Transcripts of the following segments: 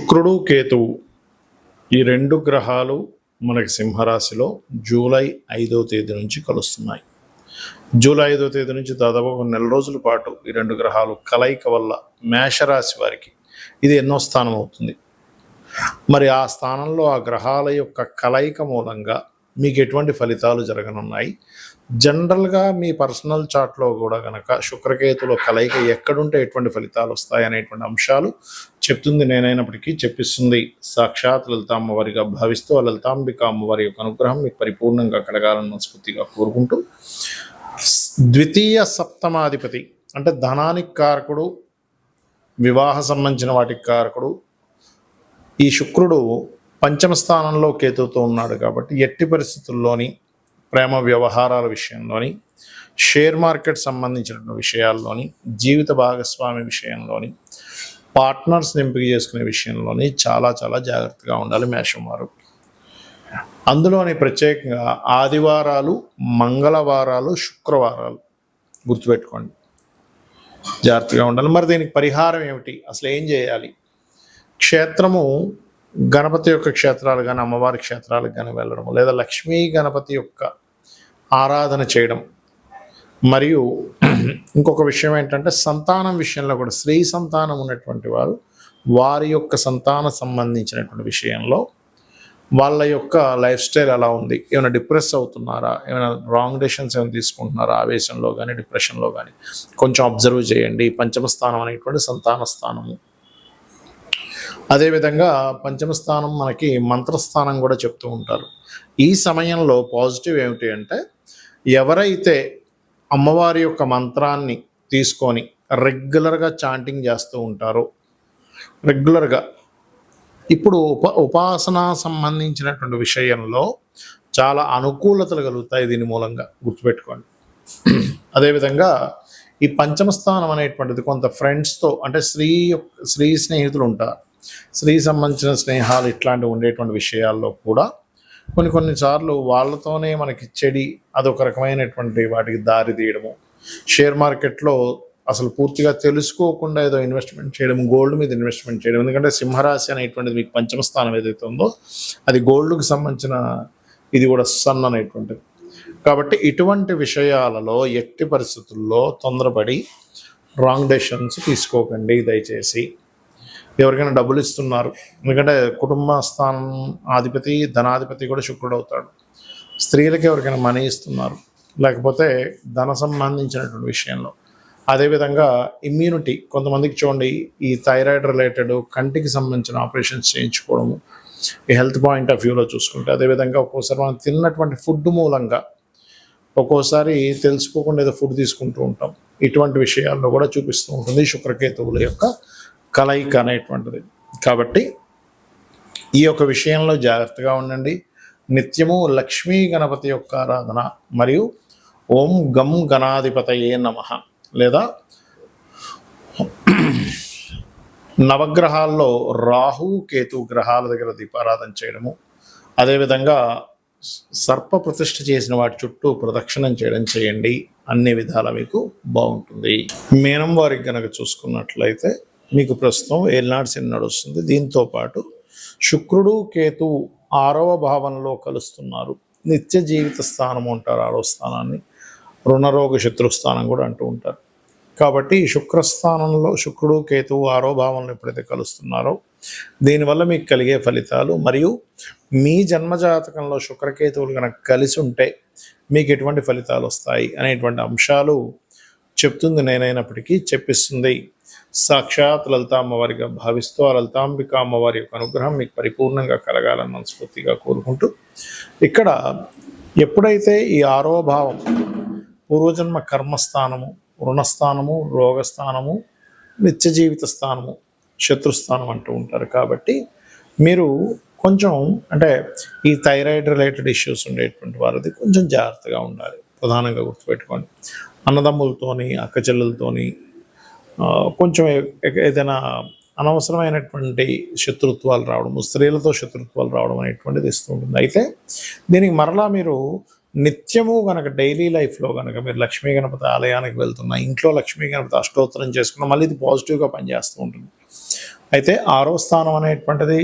శుక్రుడు కేతువు ఈ రెండు గ్రహాలు మనకి సింహరాశిలో జూలై 5వ తేదీ నుంచి కలుస్తున్నాయి. జూలై 5వ తేదీ నుంచి దాదాపు ఒక నెల రోజుల పాటు ఈ రెండు గ్రహాలు కలయిక వల్ల మేషరాశి వారికి ఇది ఎన్నో స్థానం అవుతుంది. మరి ఆ స్థానంలో ఆ గ్రహాల యొక్క కలయిక మూలంగా మీకు ఎటువంటి ఫలితాలు జరగనున్నాయి, జనరల్గా మీ పర్సనల్ చార్ట్లో కూడా కనుక శుక్రకేతులో కలయిక ఎక్కడుంటే ఎటువంటి ఫలితాలు వస్తాయి అనేటువంటి అంశాలు చెప్తుంది నేనైనప్పటికీ చెప్పిస్తుంది సాక్షాత్ లలిత అమ్మవారిగా భావిస్తూ ఆ లలితాంబిక అమ్మవారి యొక్క అనుగ్రహం మీకు పరిపూర్ణంగా కలగాలని మనస్ఫూర్తిగా కోరుకుంటూ, ద్వితీయ సప్తమాధిపతి అంటే ధనానికి కారకుడు, వివాహ సంబంధించిన వాటికి కారకుడు ఈ శుక్రుడు పంచమ స్థానంలో కేతువుతో ఉన్నాడు. కాబట్టి ఎట్టి పరిస్థితుల్లోని ప్రేమ వ్యవహారాల విషయంలోని, షేర్ మార్కెట్ సంబంధించిన విషయాల్లోని, జీవిత భాగస్వామి విషయంలోని, పార్ట్నర్స్ ఎంపిక చేసుకునే విషయంలోని చాలా చాలా జాగ్రత్తగా ఉండాలి మేషం వారు. అందులోని ప్రత్యేకంగా ఆదివారాలు, మంగళవారాలు, శుక్రవారాలు గుర్తుపెట్టుకోండి, జాగ్రత్తగా ఉండాలి. మరి దీనికి పరిహారం ఏమిటి, అసలు ఏం చేయాలి? క్షేత్రము గణపతి యొక్క క్షేత్రాలు కానీ, అమ్మవారి క్షేత్రాలకు కానీ వెళ్ళడం, లేదా లక్ష్మీ గణపతి యొక్క ఆరాధన చేయడం. మరియు ఇంకొక విషయం ఏంటంటే సంతానం విషయంలో కూడా స్త్రీ సంతానం ఉన్నటువంటి వారు వారి యొక్క సంతానం సంబంధించినటువంటి విషయంలో వాళ్ళ యొక్క లైఫ్ స్టైల్ ఎలా ఉంది, ఏమైనా డిప్రెస్ అవుతున్నారా, ఏమైనా రాంగ్ డెసిషన్స్ ఏమైనా తీసుకుంటున్నారా, ఆవేశంలో కానీ డిప్రెషన్లో కానీ కొంచెం అబ్జర్వ్ చేయండి. పంచమ స్థానం అనేటువంటి సంతాన స్థానము. అదేవిధంగా పంచమ స్థానం మనకి మంత్రస్థానం కూడా చెప్తూ ఉంటారు. ఈ సమయంలో పాజిటివ్ ఏమిటి అంటే, ఎవరైతే అమ్మవారి యొక్క మంత్రాన్ని తీసుకొని రెగ్యులర్గా చాంటింగ్ చేస్తూ ఉంటారో, రెగ్యులర్గా ఇప్పుడు ఉపాసన సంబంధించినటువంటి విషయంలో చాలా అనుకూలతలు కలుగుతాయి దీని మూలంగా, గుర్తుపెట్టుకోండి. అదేవిధంగా ఈ పంచమ స్థానం అనేటువంటిది కొంత ఫ్రెండ్స్తో అంటే స్త్రీ స్నేహితులు ఉంటారు, స్త్రీ సంబంధించిన స్నేహాలు ఇట్లాంటివి ఉండేటువంటి విషయాల్లో కూడా కొన్నిసార్లు వాళ్ళతోనే మనకి చెడి అదొక రకమైనటువంటి వాటికి దారి తీయడము, షేర్ మార్కెట్లో అసలు పూర్తిగా తెలుసుకోకుండా ఏదో ఇన్వెస్ట్మెంట్ చేయడం, గోల్డ్ మీద ఇన్వెస్ట్మెంట్ చేయడం. ఎందుకంటే సింహరాశి అనేటువంటిది మీకు పంచమ స్థానం ఏదైతే ఉందో అది గోల్డ్కి సంబంధించిన ఇది కూడా సన్ అనేటువంటిది. కాబట్టి ఇటువంటి విషయాలలో ఎట్టి పరిస్థితుల్లో తొందరపడి రాంగ్ డెసిషన్స్ తీసుకోకండి దయచేసి. ఎవరికైనా డబ్బులు ఇస్తున్నారు, ఎందుకంటే కుటుంబ స్థానం అధిపతి ధనాధిపతి కూడా శుక్రుడు అవుతాడు. స్త్రీలకి ఎవరికైనా మనీ ఇస్తున్నారు, లేకపోతే ధన సంబంధించినటువంటి విషయంలో. అదేవిధంగా ఇమ్యూనిటీ, కొంతమందికి చూడండి ఈ థైరాయిడ్ రిలేటెడ్ కంటికి సంబంధించిన ఆపరేషన్స్ చేయించుకోవడము, ఈ హెల్త్ పాయింట్ ఆఫ్ వ్యూలో చూసుకుంటే. అదేవిధంగా ఒక్కోసారి మనం తిన్నటువంటి ఫుడ్ మూలంగా ఒక్కోసారి తెలుసుకోకుండా ఏదో ఫుడ్ తీసుకుంటూ ఉంటాం. ఇటువంటి విషయాల్లో కూడా చూపిస్తూ ఉంటుంది శుక్రకేతువుల యొక్క కలయిక అనేటువంటిది. కాబట్టి ఈ యొక్క విషయంలో జాగ్రత్తగా ఉండండి. నిత్యము లక్ష్మీ గణపతి యొక్క ఆరాధన మరియు ఓం గం గణాధిపతయే నమః లేదా నవగ్రహాల్లో రాహు కేతు గ్రహాల దగ్గర దీపారాధన చేయడము, అదేవిధంగా సర్ప ప్రతిష్ఠ చేసిన వాటి చుట్టూ ప్రదక్షిణం చేయడం చేయండి. అన్ని విధాలా మీకు బాగుంటుంది. మీనం వారికి కనుక చూసుకున్నట్లయితే మీకు ప్రస్తుతం ఏలినాడు శని నడుస్తుంది. దీంతో పాటు శుక్రుడు కేతువు 6వ భావంలో కలుస్తున్నారు. నిత్య జీవిత స్థానం అంటారు 6వ స్థానాన్ని, రుణరోగ శత్రుస్థానం కూడా అంటూ ఉంటారు. కాబట్టి శుక్రస్థానంలో శుక్రుడు కేతువు 6వ భావంలో ఎప్పుడైతే కలుస్తున్నారో దీనివల్ల మీకు కలిగే ఫలితాలు, మరియు మీ జన్మజాతకంలో శుక్రకేతువులు కనుక కలిసి ఉంటే మీకు ఎటువంటి ఫలితాలు వస్తాయి అనేటువంటి అంశాలు చెప్తుంది నేనైనప్పటికీ చెప్పిస్తుంది సాక్షాత్ లలిత అమ్మవారిగా భావిస్తూ ఆ లలితాంబిక అమ్మవారి యొక్క అనుగ్రహం మీకు పరిపూర్ణంగా కలగాలని మనస్ఫూర్తిగా కోరుకుంటూ, ఇక్కడ ఎప్పుడైతే ఈ 6వ భావం పూర్వజన్మ కర్మస్థానము, రుణస్థానము, రోగస్థానము, నిత్య జీవిత స్థానము, శత్రుస్థానం అంటూ ఉంటారు. కాబట్టి మీరు కొంచెం అంటే ఈ థైరాయిడ్ రిలేటెడ్ ఇష్యూస్ ఉండేటువంటి వారిది కొంచెం జాగ్రత్తగా ఉండాలి. ప్రధానంగా గుర్తుపెట్టుకోండి. అన్నదమ్ములతోని, అక్కచెల్లెలతోని కొంచెం ఏదైనా అనవసరమైనటువంటి శత్రుత్వాలు రావడము, స్త్రీలతో శత్రుత్వాలు రావడం అనేటువంటిది ఇస్తూ ఉంటుంది. అయితే దీనికి మరలా మీరు నిత్యము కనుక డైలీ లైఫ్లో కనుక మీరు లక్ష్మీ గణపతి ఆలయానికి వెళ్తున్నా, ఇంట్లో లక్ష్మీ గణపతి అష్టోత్తరం చేసుకున్నా మళ్ళీ ఇది పాజిటివ్గా పనిచేస్తూ ఉంటుంది. అయితే 6వ స్థానం అనేటువంటిది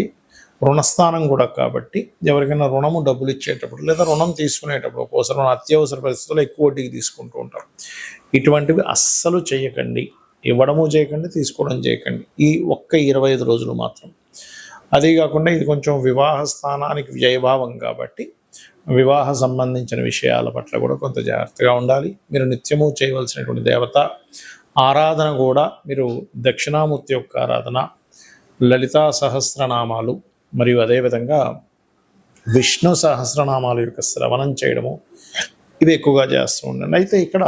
రుణస్థానం కూడా కాబట్టి ఎవరికైనా రుణము డబ్బులు ఇచ్చేటప్పుడు లేదా రుణం తీసుకునేటప్పుడు ఒక్కోసారి అత్యవసర పరిస్థితుల్లో ఎక్కువ వడ్డీకి తీసుకుంటూ ఉంటాం. ఇటువంటివి అస్సలు చేయకండి. ఇవ్వడము చేయకండి, తీసుకోవడం చేయకండి. ఈ ఒక్క 25 రోజులు మాత్రం. అదే కాకుండా ఇది కొంచెం వివాహ స్థానానికి వ్యయభావం కాబట్టి వివాహ సంబంధించిన విషయాల పట్ల కూడా కొంత జాగ్రత్తగా ఉండాలి. మీరు నిత్యము చేయవలసినటువంటి దేవత ఆరాధన కూడా మీరు దక్షిణామూర్తి యొక్క ఆరాధన, లలితా సహస్రనామాలు మరియు అదేవిధంగా విష్ణు సహస్రనామాల యొక్క శ్రవణం చేయడము ఇవి ఎక్కువగా చేస్తూ ఉండండి. అయితే ఇక్కడ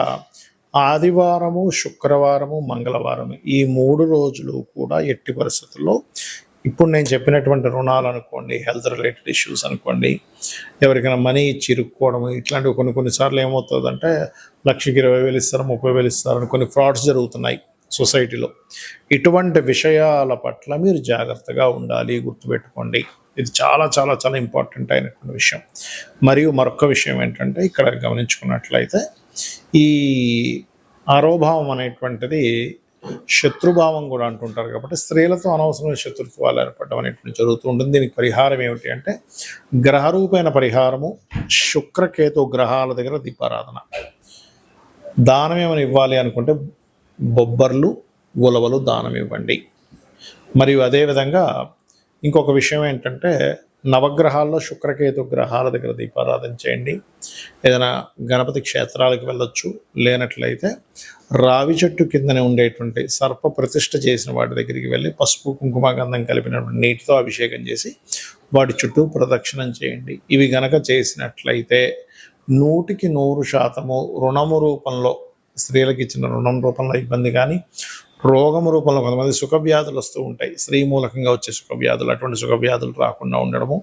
ఆదివారము, శుక్రవారము, మంగళవారము ఈ 3 రోజులు కూడా ఎట్టి పరిస్థితుల్లో ఇప్పుడు నేను చెప్పినటువంటి రుణాలు అనుకోండి, హెల్త్ రిలేటెడ్ ఇష్యూస్ అనుకోండి, ఎవరికైనా మనీ ఇచ్చి ఇరుక్కోవడము ఇట్లాంటివి కొన్నిసార్లు ఏమవుతుందంటే 1,20,000 ఇస్తారు, 30,000 ఇస్తారని కొన్ని ఫ్రాడ్స్ జరుగుతున్నాయి సొసైటీలో. ఇటువంటి విషయాల పట్ల మీరు జాగ్రత్తగా ఉండాలి, గుర్తుపెట్టుకోండి. ఇది చాలా చాలా చాలా ఇంపార్టెంట్ అయినటువంటి విషయం. మరియు మరొక విషయం ఏంటంటే ఇక్కడ గమనించుకున్నట్లయితే ఈ 6వ భావం అనేటువంటిది శత్రుభావం కూడా అంటుంటారు కాబట్టి స్త్రీలతో అనవసరమైన శత్రుత్వాలు ఏర్పడడం అనేటువంటి జరుగుతూ ఉంటుంది. దీనికి పరిహారం ఏమిటి అంటే గ్రహరూపైన పరిహారము, శుక్రకేతు గ్రహాల దగ్గర దీపారాధన. దానం ఏమైనా ఇవ్వాలి అనుకుంటే బొబ్బర్లు, ఉలవలు దానం ఇవ్వండి. మరియు అదేవిధంగా ఇంకొక విషయం ఏంటంటే నవగ్రహాల్లో శుక్రకేతు గ్రహాల దగ్గర దీపారాధన చేయండి. ఏదైనా గణపతి క్షేత్రాలకు వెళ్ళొచ్చు, లేనట్లయితే రావి చెట్టు కిందనే ఉండేటువంటి సర్ప ప్రతిష్ఠ చేసిన వాటి దగ్గరికి వెళ్ళి పసుపు, కుంకుమ, గంధం కలిపినటువంటి నీటితో అభిషేకం చేసి వాటి చుట్టూ ప్రదక్షిణం చేయండి. ఇవి గనక చేసినట్లయితే 100% రుణము రూపంలో, స్త్రీలకు ఇచ్చిన రుణం రూపంలో ఇబ్బంది కానీ, రోగము రూపంలో కొంతమంది సుఖవ్యాధులు వస్తూ ఉంటాయి, స్త్రీ మూలకంగా వచ్చే సుఖవ్యాధులు, అటువంటి సుఖవ్యాధులు రాకుండా ఉండడము.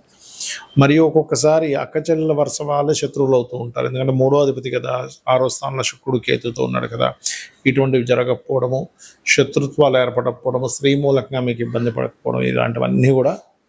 మరియు ఒక్కొక్కసారి అక్కచెల్లెల వరుస వాళ్ళే శత్రువులు అవుతూ ఉంటారు. ఎందుకంటే 3వ అధిపతి కదా, 6వ స్థానంలో శుక్రుడు కేతుతో ఉన్నాడు కదా. ఇటువంటివి జరగకపోవడము, శత్రుత్వాలు ఏర్పడకపోవడము, స్త్రీ మూలకంగా మీకు ఇబ్బంది పడకపోవడం, ఇలాంటివన్నీ కూడా